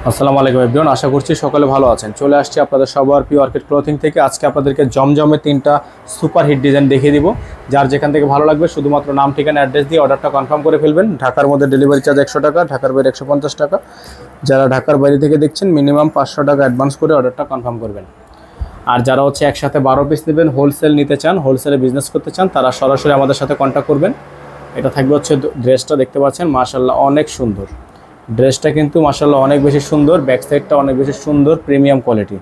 আসসালামু আলাইকুম এভরিওয়ান, আশা করছি সকলে ভালো আছেন। চলে আসছি আপনাদের সবার প্রিয় অর্কিড ক্লথিং থেকে। আজকে আপনাদেরকে জমজমে 3টা সুপার হিট ডিজাইন দেখিয়ে দিব। যার যেখান থেকে ভালো লাগবে শুধুমাত্র নাম, ঠিকানা, অ্যাড্রেস দিয়ে অর্ডারটা কনফার্ম করে ফেলবেন। ঢাকার মধ্যে ডেলিভারি চার্জ 100 টাকা, ঢাকার বাইরে 150 টাকা। যারা ঢাকার বাইরে থেকে দেখছেন মিনিমাম 500 টাকা অ্যাডভান্স করে অর্ডারটা কনফার্ম করবেন। আর যারা একসাথে 12 পিস নেবেন, হোলসেল নিতে চান, হোলসেলে বিজনেস করতে চান, তারা সরাসরি আমাদের সাথে কন্ট্যাক্ট করবেন। এটা থাকবে ড্রেসটা দেখতে পাচ্ছেন, মাশাআল্লাহ অনেক সুন্দর ড্রেসটা, কিন্তু মাশাআল্লাহ অনেক বেশি সুন্দর। ব্যাক সাইডটা অনেক বেশি সুন্দর, প্রিমিয়াম কোয়ালিটি।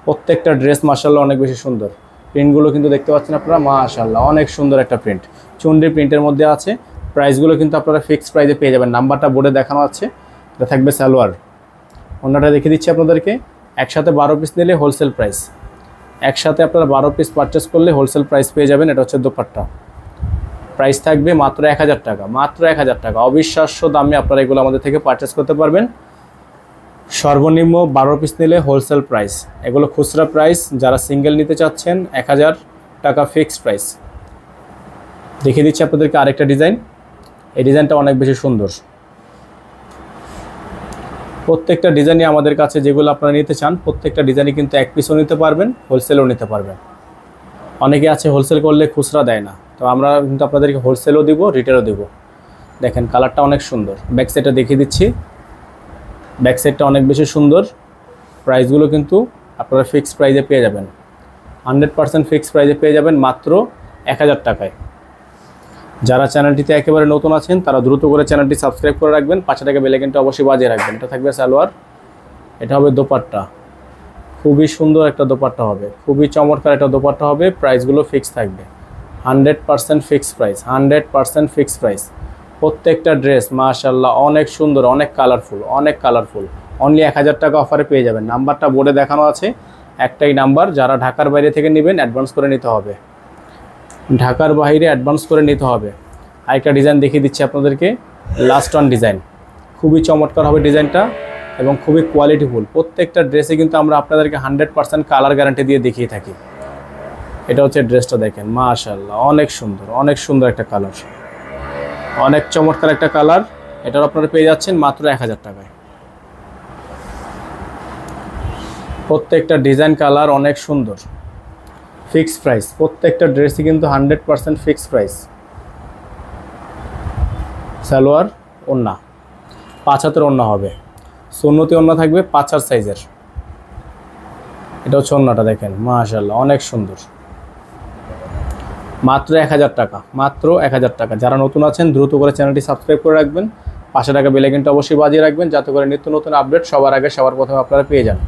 প্রত্যেকটা ড্রেস মাশাআল্লাহ অনেক বেশি সুন্দর। প্রিন্টগুলো কিন্তু দেখতে পাচ্ছেন আপনারা, মাশাআল্লাহ অনেক সুন্দর একটা প্রিন্ট, চুনরি প্রিন্টের মধ্যে আছে। প্রাইসগুলো কিন্তু আপনারা ফিক্সড প্রাইসে পেয়ে যাবেন। নাম্বারটা বোর্ডে দেখানো আছে। এটা থাকবে সালোয়ার। অন্যটা দেখে দিচ্ছি আপনাদেরকে। একসাথে 12 পিস নিলে হোলসেল প্রাইস, একসাথে আপনারা 12 পিস পারচেস করলে হোলসেল প্রাইস পেয়ে যাবেন। এটা হচ্ছে দোপাট্টা। প্রাইস থাকবে মাত্র 1000 টাকা, মাত্র 1000 টাকা। অবিশ্বাস্য দামে আপনারা এগুলো আমাদের থেকে পারচেস করতে পারবেন। সর্বনিম্ন 12 পিস নিলে হোলসেল প্রাইস। এগুলো খুচরা প্রাইস। যারা সিঙ্গেল নিতে চাচ্ছেন 1000 টাকা ফিক্সড প্রাইস। দেখিয়ে দিচ্ছি আপনাদেরকে আরেকটা ডিজাইন। এই ডিজাইনটা অনেক বেশি সুন্দর। প্রত্যেকটা ডিজাইনই আমাদের কাছে যেগুলো আপনারা নিতে চান, প্রত্যেকটা ডিজাইনই কিন্তু এক পিসও নিতে পারবেন, হোলসেলও নিতে পারবেন। অনেকে আছে হোলসেল করলে খুচরা দেয় না, তো আমরা কিন্তু আপনাদেরকে হোলসেলও দিব, রিটেলও দিব। দেখেন কালারটা অনেক সুন্দর। ব্যাক সাইডটা দেখিয়ে দিচ্ছি। ব্যাক সাইডটা অনেক বেশি সুন্দর। প্রাইসগুলো কিন্তু আপনারা ফিক্সড প্রাইসে পেয়ে যাবেন, 100% ফিক্সড প্রাইসে পেয়ে যাবেন মাত্র 1000 টাকায়। যারা চ্যানেলটিতে একেবারে নতুন আছেন তারা দ্রুত করে চ্যানেলটি সাবস্ক্রাইব করে রাখবেন, 5 টাকা বেল আইকনটা অবশ্যই বাজিয়ে রাখবেন। এটা থাকবে সালোয়ার। এটা হবে দোপাট্টা। খুবই সুন্দর একটা দোপাট্টা হবে, খুবই চমৎকার একটা দোপাট্টা হবে। প্রাইসগুলো ফিক্স থাকবে, 100% ফিক্সড প্রাইস, 100% ফিক্সড প্রাইস। প্রত্যেকটা ড্রেস মাশাআল্লাহ অনেক সুন্দর, অনেক কালারফুল, অনেক কালারফুল। অনলি 1000 টাকা অফারে পেয়ে যাবেন। নাম্বারটা বোর্ডে দেখানো আছে, একটাই নাম্বার। যারা ঢাকার বাইরে থেকে নেবেন অ্যাডভান্স করে নিতে হবে, ঢাকার বাইরে অ্যাডভান্স করে নিতে হবে। আরেকটা ডিজাইন দেখিয়ে দিচ্ছি আপনাদেরকে, লাস্ট ওয়ান ডিজাইন। খুবই চমৎকার হবে ডিজাইনটা এবং খুবই কোয়ালিটিফুল। প্রত্যেকটা ড্রেসে কিন্তু আমরা আপনাদেরকে 100% কালার গ্যারান্টি দিয়ে দেখিয়ে থাকি। এটা হচ্ছে ড্রেসটা, দেখেন মাশাআল্লাহ অনেক সুন্দর, অনেক সুন্দর একটা কালার, অনেক চমৎকার একটা কালার। এটাও আপনারা পেয়ে যাচ্ছেন মাত্র 1000 টাকায়। প্রত্যেকটা ডিজাইন কালার অনেক সুন্দর, ফিক্সড প্রাইস। প্রত্যেকটা ড্রেসই কিন্তু 100% ফিক্সড প্রাইস। সালোয়ার, ওড়না 5 হাতের ওড়না হবে, সুন্নতি ওড়না থাকবে 5 হাত সাইজের। এটা হচ্ছে ওড়নাটা, দেখেন মাশাআল্লাহ অনেক সুন্দর। মাত্র 1000 টাকা, মাত্র 1000 টাকা। যারা নতুন আছেন দ্রুত করে চ্যানেলটি সাবস্ক্রাইব করে রাখবেন, 5 টাকা বেল আইকনটা অবশ্যই বাজিয়ে রাখবেন, যাতে করে নিত্য নতুন আপডেট সবার আগে সবার প্রথমে আপনারা পেয়ে যান।